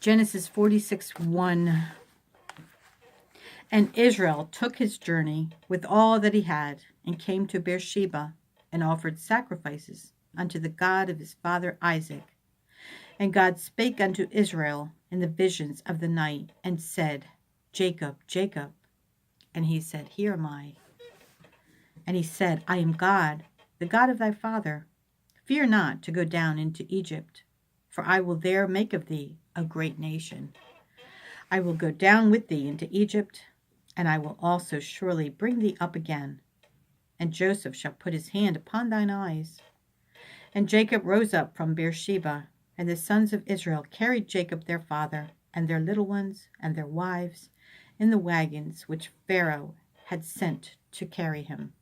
Genesis 46:1. And Israel took his journey with all that he had, and came to Beersheba, and offered sacrifices unto the God of his father Isaac. And God spake unto Israel in the visions of the night, and said, Jacob, Jacob. And he said, Here am I. And he said, I am God, the God of thy father. Fear not to go down into Egypt, for I will there make of thee a great nation. I will go down with thee into Egypt, and I will also surely bring thee up again. And Joseph shall put his hand upon thine eyes. And Jacob rose up from Beersheba, and the sons of Israel carried Jacob their father, and their little ones, and their wives, in the wagons which Pharaoh had sent to carry him.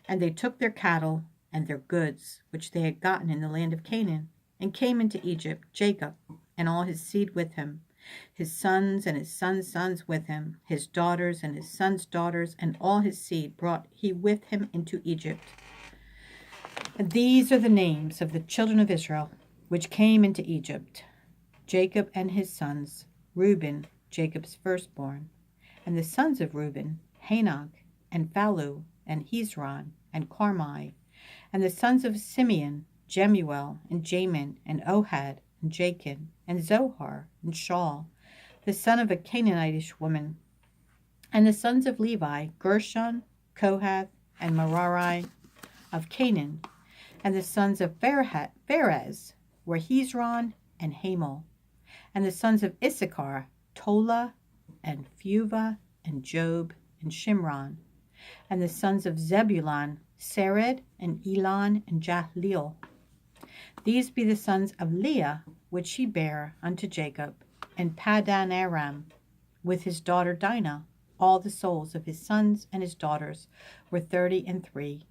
And they took their cattle and their goods, which they had gotten in the land of Canaan, and came into Egypt, Jacob, and all his seed with him, his sons and his sons' sons with him, his daughters and his sons' daughters, and all his seed brought he with him into Egypt. And these are the names of the children of Israel, which came into Egypt: Jacob and his sons, Reuben, Jacob's firstborn, and the sons of Reuben, Hanok, and Phalu, and Hezron, and Carmi, and the sons of Simeon, Jemuel, and Jamin, and Ohad, and Jachin, and Zohar, and Shaul, the son of a Canaanitish woman. And the sons of Levi, Gershon, Kohath, and Merari of Canaan. And the sons of Pharez were Hezron and Hamel. And the sons of Issachar, Tola, and Phuva, and Job, and Shimron. And the sons of Zebulun, Sered, and Elon, and Jahleel. These be the sons of Leah, which she bare unto Jacob, and Padan Aram, with his daughter Dinah. All the souls of his sons and his daughters were 33.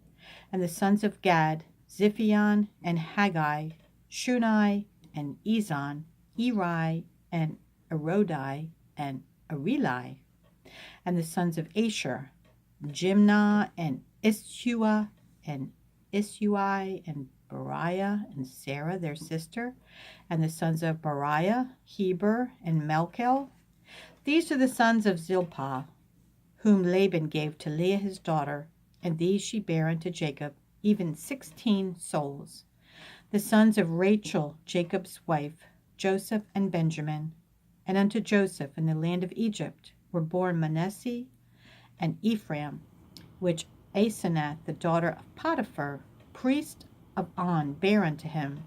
And the sons of Gad, Ziphion, and Haggai, Shunai, and Ezon, Eri, and Erodi, and Areli. And the sons of Asher, Jimnah, and Ishua, and Isui, and Beriah, and Sarah their sister. And the sons of Beriah, Heber, and Melchel. These are the sons of Zilpah, whom Laban gave to Leah his daughter, and these she bare unto Jacob, even 16 souls. The sons of Rachel, Jacob's wife, Joseph and Benjamin. And unto Joseph in the land of Egypt were born Manasseh and Ephraim, which Asenath, the daughter of Potiphar, priest of On, bare unto him.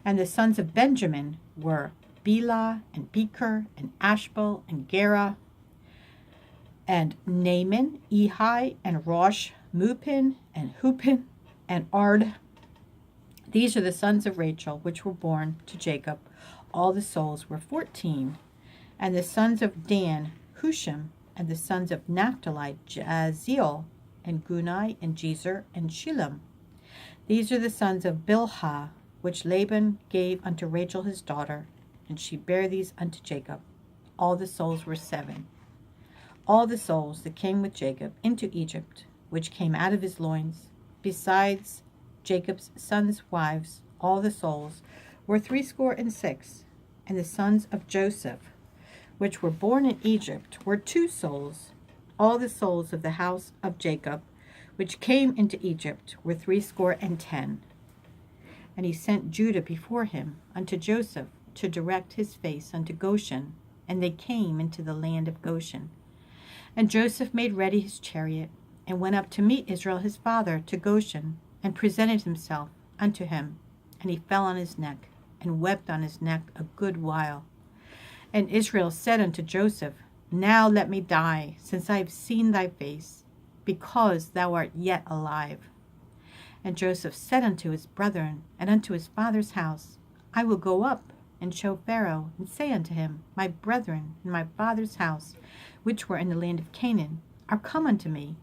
And the sons of Benjamin were Bela, and Becher, and Ashbel, and Gera, and Naaman, Ehi, and Rosh, Mupin, and Hupin, and Ard. These are the sons of Rachel, which were born to Jacob. All the souls were 14. And the sons of Dan, Hushim, and the sons of Naphtali, Jaziel, and Gunai, and Jezer, and Shillem. These are the sons of Bilhah, which Laban gave unto Rachel his daughter, and she bare these unto Jacob. All the souls were 7. All the souls that came with Jacob into Egypt, which came out of his loins, besides Jacob's sons' wives, all the souls were 66. And the sons of Joseph, which were born in Egypt, were 2 souls. All the souls of the house of Jacob, which came into Egypt, were 70. And he sent Judah before him unto Joseph, to direct his face unto Goshen, and they came into the land of Goshen. And Joseph made ready his chariot, and went up to meet Israel his father to Goshen, and presented himself unto him. And he fell on his neck, and wept on his neck a good while. And Israel said unto Joseph, Now let me die, since I have seen thy face, because thou art yet alive. And Joseph said unto his brethren, and unto his father's house, I will go up and show Pharaoh, and say unto him, My brethren in my father's house, which were in the land of Canaan, are come unto me.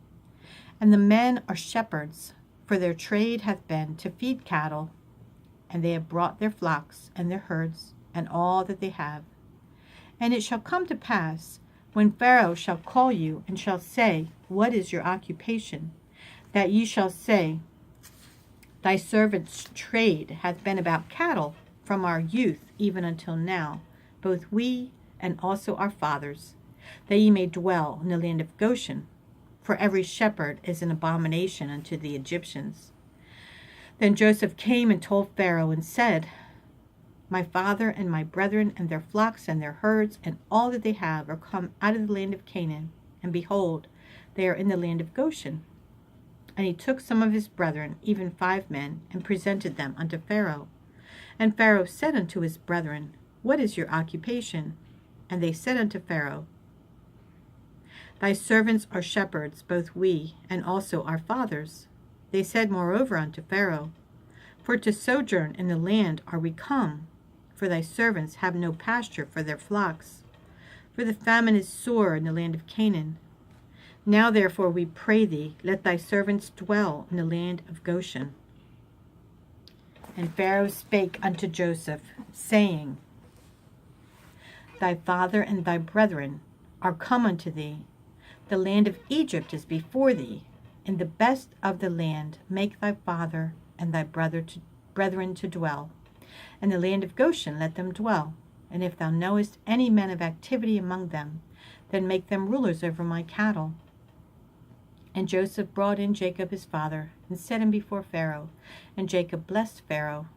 And the men are shepherds, for their trade hath been to feed cattle, and they have brought their flocks and their herds, and all that they have. And it shall come to pass, when Pharaoh shall call you, and shall say, What is your occupation? That ye shall say, Thy servant's trade hath been about cattle from our youth even until now, both we and also our fathers, that ye may dwell in the land of Goshen, for every shepherd is an abomination unto the Egyptians. Then Joseph came and told Pharaoh and said, My father and my brethren and their flocks and their herds and all that they have are come out of the land of Canaan, and behold, they are in the land of Goshen. And he took some of his brethren, even 5 men, and presented them unto Pharaoh. And Pharaoh said unto his brethren, What is your occupation? And they said unto Pharaoh, Thy servants are shepherds, both we and also our fathers. They said moreover unto Pharaoh, For to sojourn in the land are we come, for thy servants have no pasture for their flocks. For the famine is sore in the land of Canaan. Now therefore we pray thee, let thy servants dwell in the land of Goshen. And Pharaoh spake unto Joseph, saying, Thy father and thy brethren are come unto thee. The land of Egypt is before thee. In the best of the land make thy father and thy brethren to dwell. In the land of Goshen let them dwell. And if thou knowest any men of activity among them, then make them rulers over my cattle. And Joseph brought in Jacob his father, and set him before Pharaoh. And Jacob blessed Pharaoh.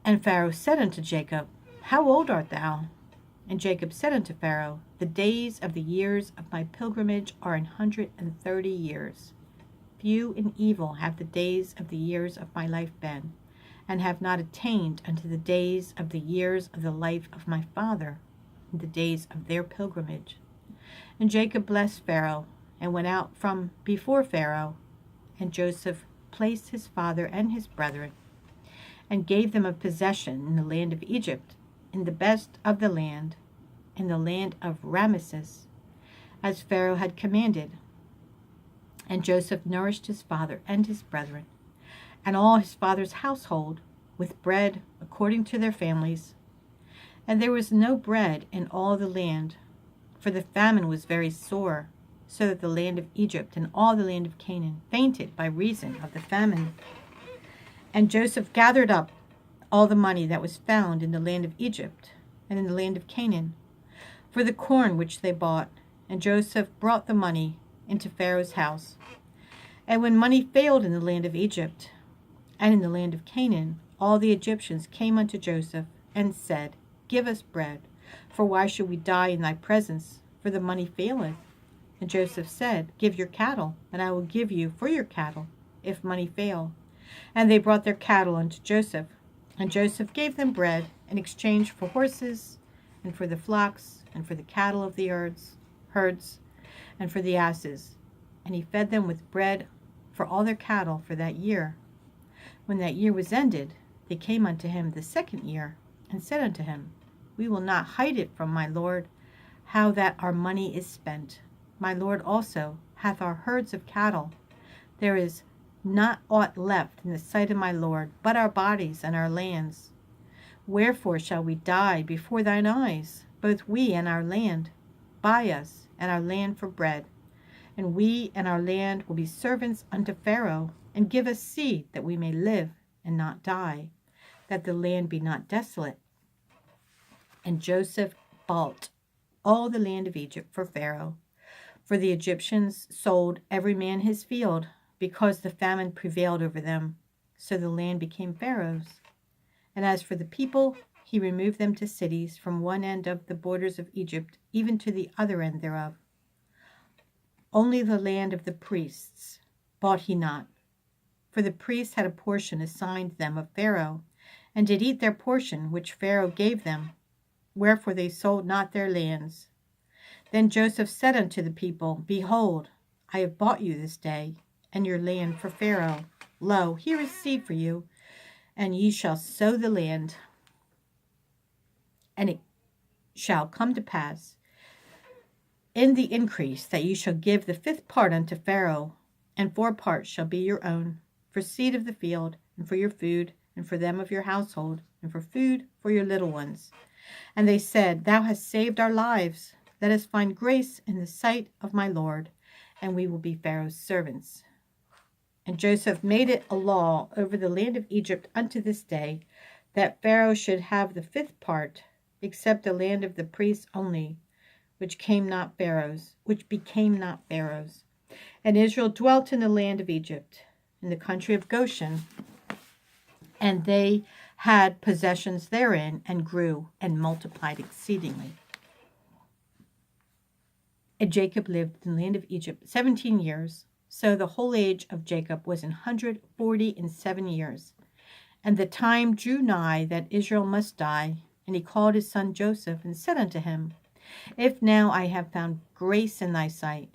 And Pharaoh said unto Jacob, How old art thou? And Jacob said unto Pharaoh, The days of the years of my pilgrimage are 130 years. Few and evil have the days of the years of my life been, and have not attained unto the days of the years of the life of my father, in the days of their pilgrimage. And Jacob blessed Pharaoh, and went out from before Pharaoh. And Joseph placed his father and his brethren, and gave them a possession in the land of Egypt, in the best of the land, in the land of Ramesses, as Pharaoh had commanded. And Joseph nourished his father and his brethren, and all his father's household, with bread according to their families. And there was no bread in all the land, for the famine was very sore, so that the land of Egypt and all the land of Canaan fainted by reason of the famine. And Joseph gathered up all the money that was found in the land of Egypt and in the land of Canaan, for the corn which they bought. And Joseph brought the money into Pharaoh's house. And when money failed in the land of Egypt and in the land of Canaan, all the Egyptians came unto Joseph and said, Give us bread, for why should we die in thy presence? For the money faileth. And Joseph said, Give your cattle, and I will give you for your cattle, if money fail. And they brought their cattle unto Joseph. And Joseph gave them bread in exchange for horses, and for the flocks, and for the cattle of the herds, and for the asses. And he fed them with bread for all their cattle for that year. When that year was ended, they came unto him the 2nd year, and said unto him, We will not hide it from my lord, how that our money is spent. My lord also hath our herds of cattle. There is not aught left in the sight of my lord, but our bodies and our lands. Wherefore shall we die before thine eyes, both we and our land? Buy us and our land for bread, and we and our land will be servants unto Pharaoh, and give us seed that we may live and not die, that the land be not desolate. And Joseph bought all the land of Egypt for Pharaoh, for the Egyptians sold every man his field, because the famine prevailed over them. So the land became Pharaoh's. And as for the people, he removed them to cities from one end of the borders of Egypt, even to the other end thereof. Only the land of the priests bought he not, for the priests had a portion assigned them of Pharaoh, and did eat their portion which Pharaoh gave them, wherefore they sold not their lands. Then Joseph said unto the people, Behold, I have bought you this day, and your land for Pharaoh. Lo, here is seed for you, and ye shall sow the land. And it shall come to pass in the increase that ye shall give the 5th part unto Pharaoh, and 4 parts shall be your own, for seed of the field, and for your food, and for them of your household, and for food for your little ones. And they said, Thou hast saved our lives. Let us find grace in the sight of my Lord, and we will be Pharaoh's servants. And Joseph made it a law over the land of Egypt unto this day, that Pharaoh should have the fifth part, except the land of the priests only, which became not Pharaoh's. And Israel dwelt in the land of Egypt, in the country of Goshen, and they had possessions therein, and grew and multiplied exceedingly. And Jacob lived in the land of Egypt 17 years. So the whole age of Jacob was 147 years. And the time drew nigh that Israel must die. And he called his son Joseph, and said unto him, If now I have found grace in thy sight,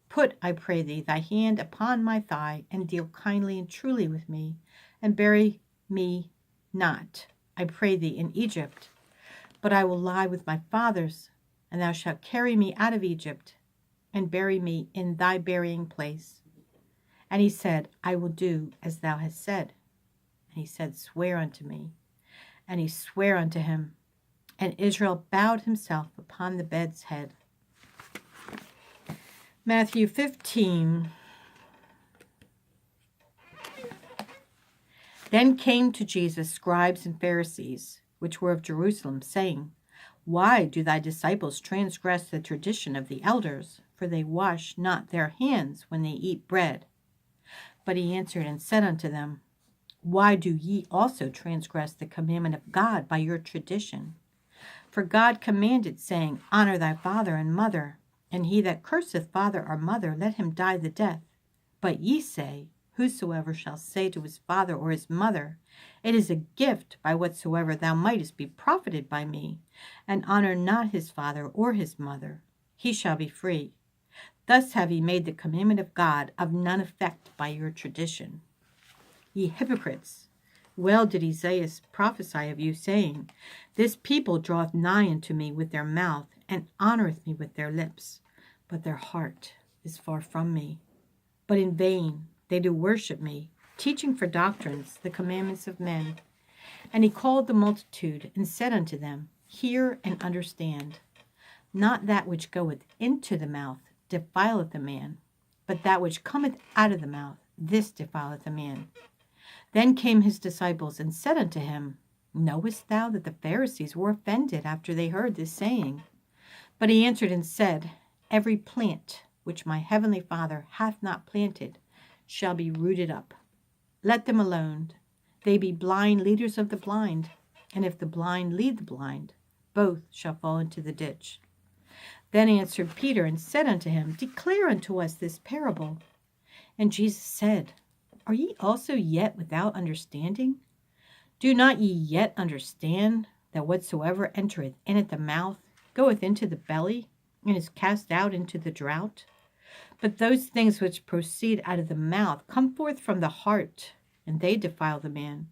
put, I pray thee, thy hand upon my thigh, and deal kindly and truly with me, and bury me not, I pray thee, in Egypt. But I will lie with my fathers, and thou shalt carry me out of Egypt, and bury me in thy burying place. And he said, I will do as thou hast said. And he said, Swear unto me. And he sware unto him. And Israel bowed himself upon the bed's head. Matthew 15. Then came to Jesus scribes and Pharisees, which were of Jerusalem, saying, Why do thy disciples transgress the tradition of the elders? For they wash not their hands when they eat bread. But he answered and said unto them, Why do ye also transgress the commandment of God by your tradition? For God commanded, saying, Honor thy father and mother, and he that curseth father or mother, let him die the death. But ye say, Whosoever shall say to his father or his mother, It is a gift by whatsoever thou mightest be profited by me, and honor not his father or his mother, he shall be free. Thus have ye made the commandment of God of none effect by your tradition. Ye hypocrites, well did Isaiah prophesy of you, saying, This people draweth nigh unto me with their mouth, and honoreth me with their lips, but their heart is far from me. But in vain they do worship me, teaching for doctrines the commandments of men. And he called the multitude, and said unto them, Hear and understand. Not that which goeth into the mouth defileth a man, but that which cometh out of the mouth, this defileth a man. Then came his disciples, and said unto him, Knowest thou that the Pharisees were offended after they heard this saying? But he answered and said, Every plant which my heavenly Father hath not planted shall be rooted up. Let them alone. They be blind leaders of the blind, and if the blind lead the blind, both shall fall into the ditch. Then answered Peter and said unto him, Declare unto us this parable. And Jesus said, Are ye also yet without understanding? Do not ye yet understand that whatsoever entereth in at the mouth goeth into the belly, and is cast out into the draught? But those things which proceed out of the mouth come forth from the heart, and they defile the man.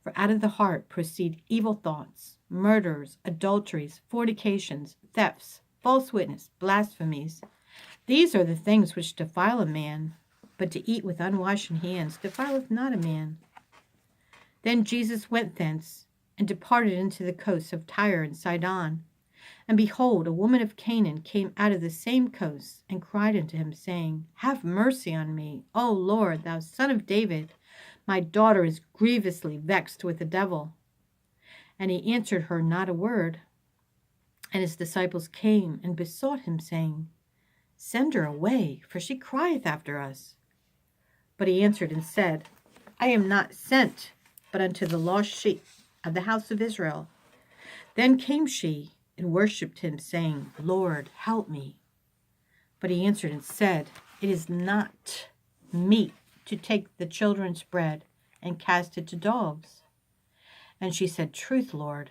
For out of the heart proceed evil thoughts, murders, adulteries, fornications, thefts, false witness, blasphemies. These are the things which defile a man, but to eat with unwashen hands defileth not a man. Then Jesus went thence, and departed into the coasts of Tyre and Sidon. And behold, a woman of Canaan came out of the same coast, and cried unto him, saying, Have mercy on me, O Lord, thou Son of David. My daughter is grievously vexed with the devil. And he answered her not a word. And his disciples came and besought him, saying, Send her away, for she crieth after us. But he answered and said, I am not sent but unto the lost sheep of the house of Israel. Then came she and worshipped him, saying, Lord, help me. But he answered and said, It is not meet to take the children's bread and cast it to dogs. And she said, Truth, Lord,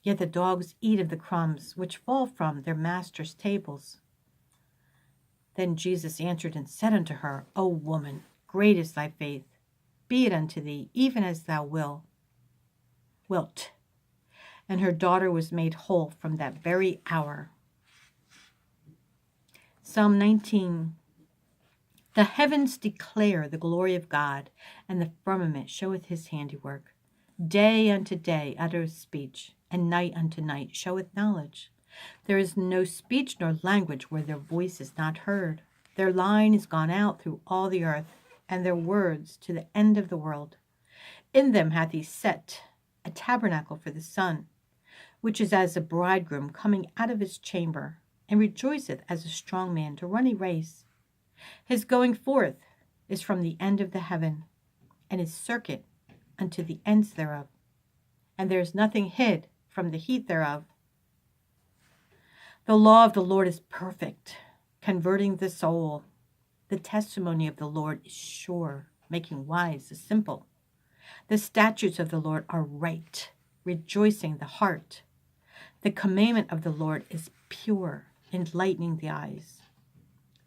yet the dogs eat of the crumbs which fall from their masters' tables. Then Jesus answered and said unto her, O woman, great is thy faith. Be it unto thee, even as thou wilt. And her daughter was made whole from that very hour. Psalm 19. The heavens declare the glory of God, and the firmament showeth his handiwork. Day unto day uttereth speech, and night unto night showeth knowledge. There is no speech nor language where their voice is not heard. Their line is gone out through all the earth, and their words to the end of the world. In them hath he set a tabernacle for the sun, which is as a bridegroom coming out of his chamber, and rejoiceth as a strong man to run a race. His going forth is from the end of the heaven, and his circuit unto the ends thereof. And there is nothing hid from the heat thereof. The law of the Lord is perfect, converting the soul. The testimony of the Lord is sure, making wise the simple. The statutes of the Lord are right, rejoicing the heart. The commandment of the Lord is pure, enlightening the eyes.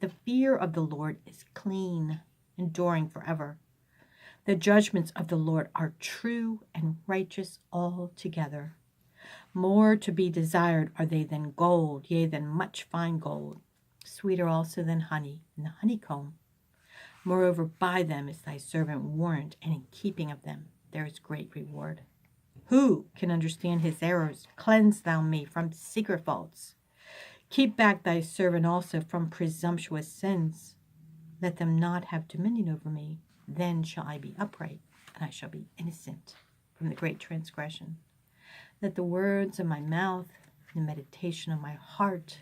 The fear of the Lord is clean, enduring forever. The judgments of the Lord are true and righteous altogether. More to be desired are they than gold, yea, than much fine gold, sweeter also than honey and the honeycomb. Moreover, by them is thy servant warned, and in keeping of them there is great reward. Who can understand his errors? Cleanse thou me from secret faults. Keep back thy servant also from presumptuous sins. Let them not have dominion over me. Then shall I be upright, and I shall be innocent from the great transgression. Let the words of my mouth and the meditation of my heart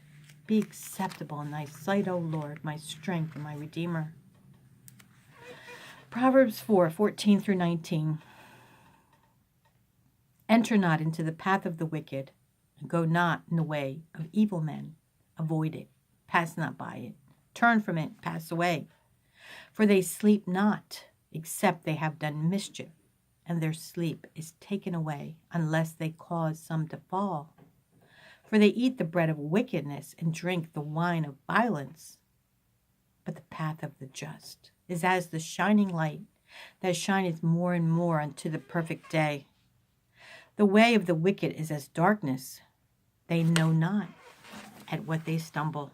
be acceptable in thy sight, O Lord, my strength and my Redeemer. Proverbs 4:14 through 19. Enter not into the path of the wicked, and go not in the way of evil men. Avoid it, pass not by it, turn from it, pass away. For they sleep not, except they have done mischief, and their sleep is taken away, unless they cause some to fall. For they eat the bread of wickedness, and drink the wine of violence. But the path of the just is as the shining light, that shineth more and more unto the perfect day. The way of the wicked is as darkness. They know not at what they stumble.